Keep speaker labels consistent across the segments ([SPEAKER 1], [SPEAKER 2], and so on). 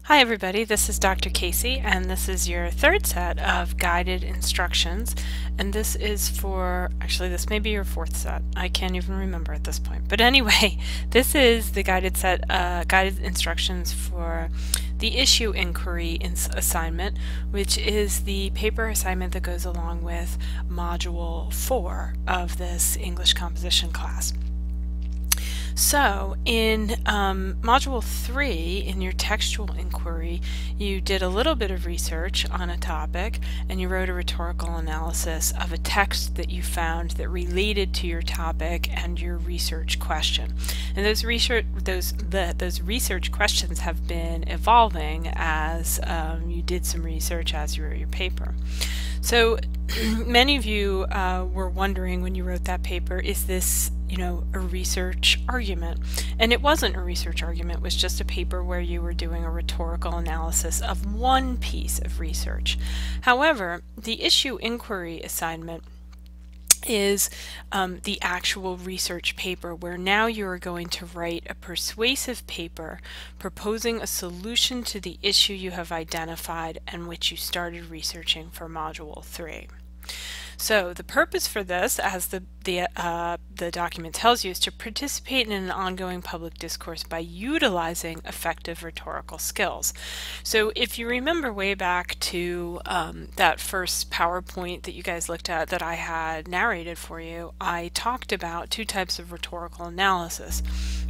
[SPEAKER 1] Hi everybody, this is Dr. Casey, and this is your third set of guided instructions, and this is for, actually this may be your fourth set, I can't even remember at this point, but anyway, this is the guided instructions for the issue inquiry assignment, which is the paper assignment that goes along with Module 4 of this English composition class. So in Module 3, in your textual inquiry, you did a little bit of research on a topic and you wrote a rhetorical analysis of a text that you found that related to your topic and your research question. And those research questions have been evolving as you did some research as you wrote your paper. So many of you were wondering when you wrote that paper, is this, a research argument? And it wasn't a research argument, it was just a paper where you were doing a rhetorical analysis of one piece of research. However, the issue inquiry assignment is the actual research paper, where now you are going to write a persuasive paper proposing a solution to the issue you have identified and which you started researching for Module 3. So the purpose for this, as the document tells you, is to participate in an ongoing public discourse by utilizing effective rhetorical skills. So if you remember way back to that first PowerPoint that you guys looked at that I had narrated for you, I talked about two types of rhetorical analysis.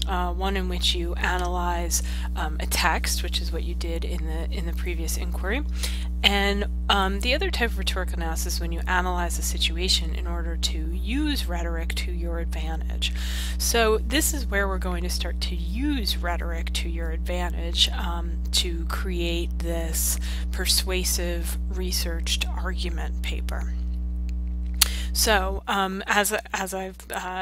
[SPEAKER 1] One in which you analyze a text, which is what you did in the previous inquiry, and the other type of rhetorical analysis when you analyze a situation in order to use rhetoric to your advantage. So this is where we're going to start to use rhetoric to your advantage to create this persuasive researched argument paper. So, as I've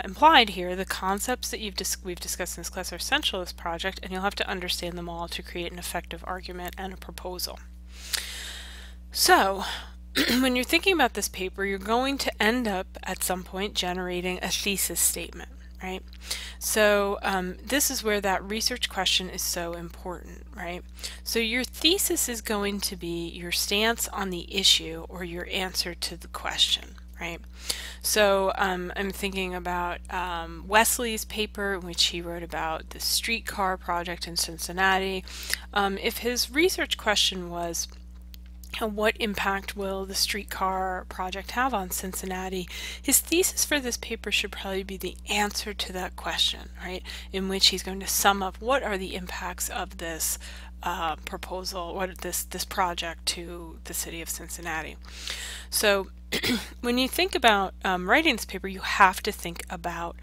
[SPEAKER 1] implied here, the concepts that we've discussed in this class are essential to this project, and you'll have to understand them all to create an effective argument and a proposal. So, when you're thinking about this paper, you're going to end up at some point generating a thesis statement, right? So this is where that research question is so important, right? So your thesis is going to be your stance on the issue or your answer to the question, right? So I'm thinking about Wesley's paper in which he wrote about the streetcar project in Cincinnati. If his research question was, what impact will the streetcar project have on Cincinnati? His thesis for this paper should probably be the answer to that question, right? In which he's going to sum up what are the impacts of this proposal, what this project to the city of Cincinnati. So when you think about writing this paper, you have to think about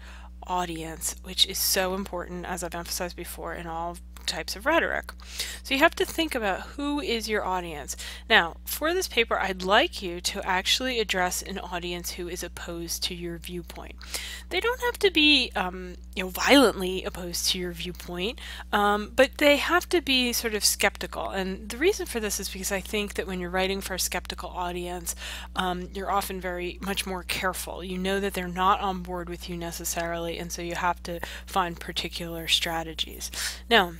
[SPEAKER 1] audience, which is so important, as I've emphasized before, in all types of rhetoric. So you have to think about who is your audience. Now, for this paper, I'd like you to actually address an audience who is opposed to your viewpoint. They don't have to be violently opposed to your viewpoint, but they have to be sort of skeptical. And the reason for this is because I think that when you're writing for a skeptical audience, you're often very much more careful. You know that they're not on board with you necessarily, and so you have to find particular strategies. Now,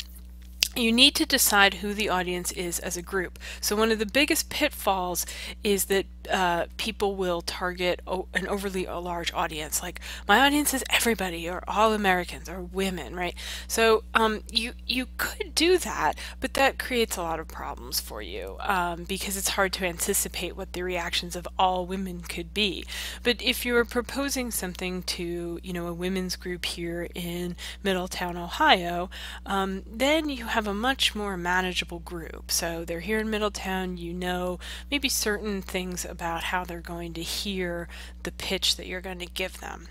[SPEAKER 1] you need to decide who the audience is as a group. So one of the biggest pitfalls is that people will target an overly large audience, like my audience is everybody or all Americans or women, right? So you could do that, but that creates a lot of problems for you because it's hard to anticipate what the reactions of all women could be. But if you're proposing something to a women's group here in Middletown, Ohio, then you have a much more manageable group. So they're here in Middletown, maybe certain things about how they're going to hear the pitch that you're going to give them.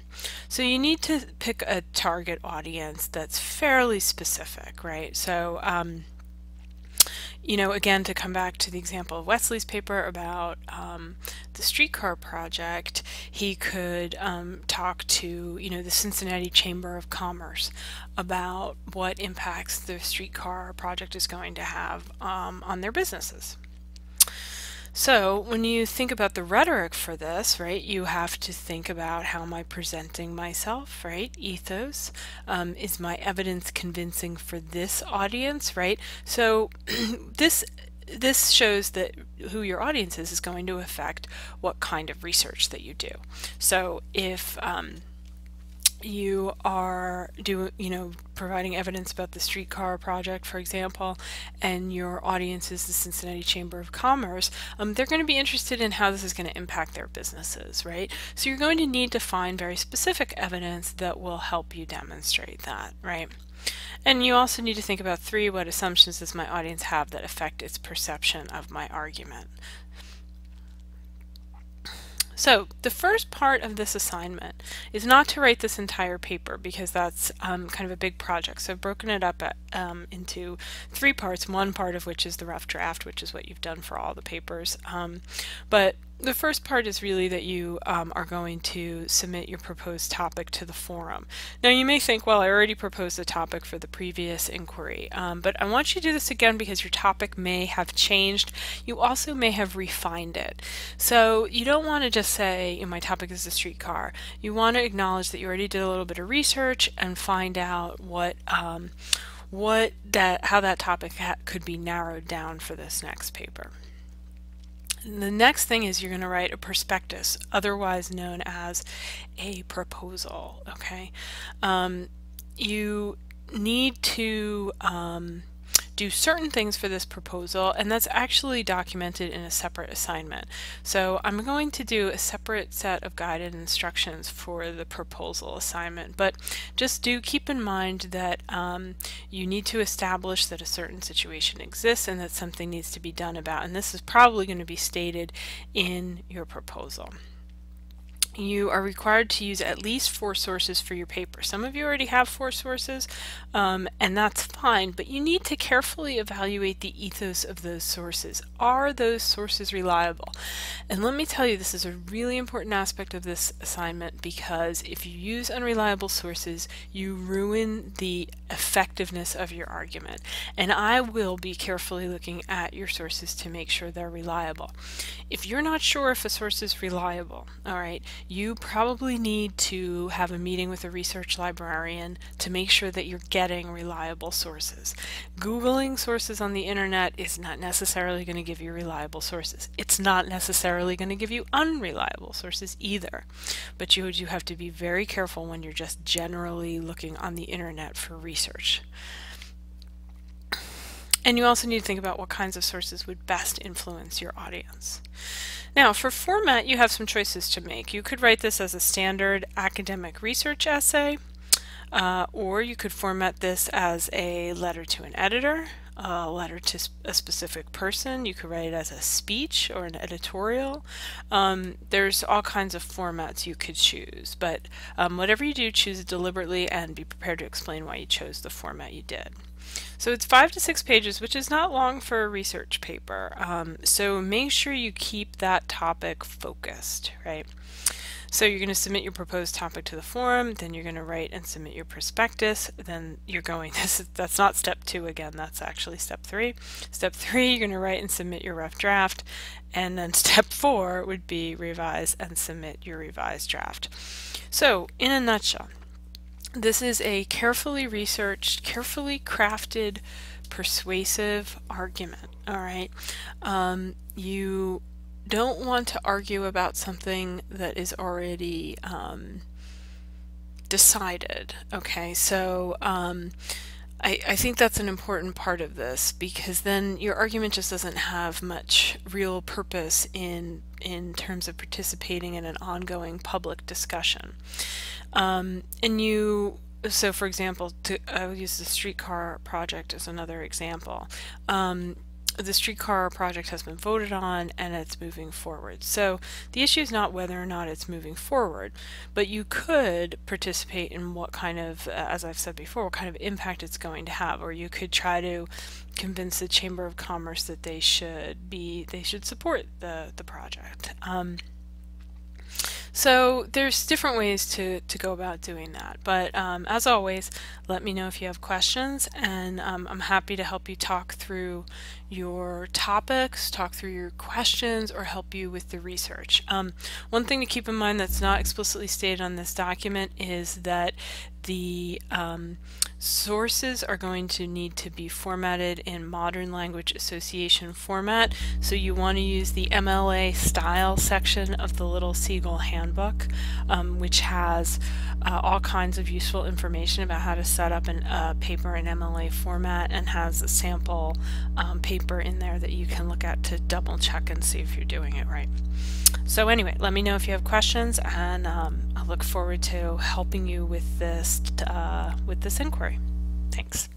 [SPEAKER 1] So you need to pick a target audience that's fairly specific, right? So again, to come back to the example of Wesley's paper about the streetcar project, he could talk to, the Cincinnati Chamber of Commerce about what impacts the streetcar project is going to have on their businesses. So when you think about the rhetoric for this, right, you have to think about how am I presenting myself, right? Ethos. Is my evidence convincing for this audience, right? So this shows that who your audience is going to affect what kind of research that you do. So if you are providing evidence about the streetcar project, for example, and your audience is the Cincinnati Chamber of Commerce, they're going to be interested in how this is going to impact their businesses, right? So you're going to need to find very specific evidence that will help you demonstrate that, right? And you also need to think about 3, what assumptions does my audience have that affect its perception of my argument? So the first part of this assignment is not to write this entire paper because that's kind of a big project. So I've broken it up into 3 parts, one part of which is the rough draft, which is what you've done for all the papers. But the first part is really that you are going to submit your proposed topic to the forum. Now you may think, well, I already proposed a topic for the previous inquiry, but I want you to do this again because your topic may have changed. You also may have refined it. So you don't want to just say, my topic is the streetcar. You want to acknowledge that you already did a little bit of research and find out how that topic could be narrowed down for this next paper. The next thing is you're going to write a prospectus, otherwise known as a proposal. Okay, you need to do certain things for this proposal, and that's actually documented in a separate assignment. So I'm going to do a separate set of guided instructions for the proposal assignment, but just do keep in mind that you need to establish that a certain situation exists and that something needs to be done about, and this is probably going to be stated in your proposal. You are required to use at least 4 sources for your paper. Some of you already have 4 sources, and that's fine, but you need to carefully evaluate the ethos of those sources. Are those sources reliable? And let me tell you, this is a really important aspect of this assignment, because if you use unreliable sources, you ruin the effectiveness of your argument. And I will be carefully looking at your sources to make sure they're reliable. If you're not sure if a source is reliable, all right, you probably need to have a meeting with a research librarian to make sure that you're getting reliable sources. Googling sources on the internet is not necessarily going to give you reliable sources. It's not necessarily going to give you unreliable sources either. But you have to be very careful when you're just generally looking on the internet for research. And you also need to think about what kinds of sources would best influence your audience. Now, for format, you have some choices to make. You could write this as a standard academic research essay, or you could format this as a letter to an editor, a letter to a specific person. You could write it as a speech or an editorial. There's all kinds of formats you could choose, but whatever you do, choose it deliberately and be prepared to explain why you chose the format you did. So it's 5 to 6 pages, which is not long for a research paper. So make sure you keep that topic focused, right? So you're going to submit your proposed topic to the forum, then you're going to write and submit your prospectus, then you're going, that's not step 2 again, that's actually step 3. Step 3, you're going to write and submit your rough draft, and then step 4 would be revise and submit your revised draft. So in a nutshell, this is a carefully researched, carefully crafted, persuasive argument, all right? You don't want to argue about something that is already decided, okay? So I think that's an important part of this, because then your argument just doesn't have much real purpose in terms of participating in an ongoing public discussion. So for example, I'll use the streetcar project as another example. The streetcar project has been voted on and it's moving forward. So the issue is not whether or not it's moving forward, but you could participate in what kind of, as I've said before, what kind of impact it's going to have, or you could try to convince the Chamber of Commerce that they should support the project. So there's different ways to go about doing that, but as always, let me know if you have questions, and I'm happy to help you talk through your topics, talk through your questions, or help you with the research. One thing to keep in mind that's not explicitly stated on this document is that the sources are going to need to be formatted in Modern Language Association format, so you want to use the MLA style section of the Little Seagull Handbook, which has all kinds of useful information about how to set up a paper in MLA format, and has a sample paper in there that you can look at to double check and see if you're doing it right. So anyway, let me know if you have questions, and I look forward to helping you with this inquiry. Thanks.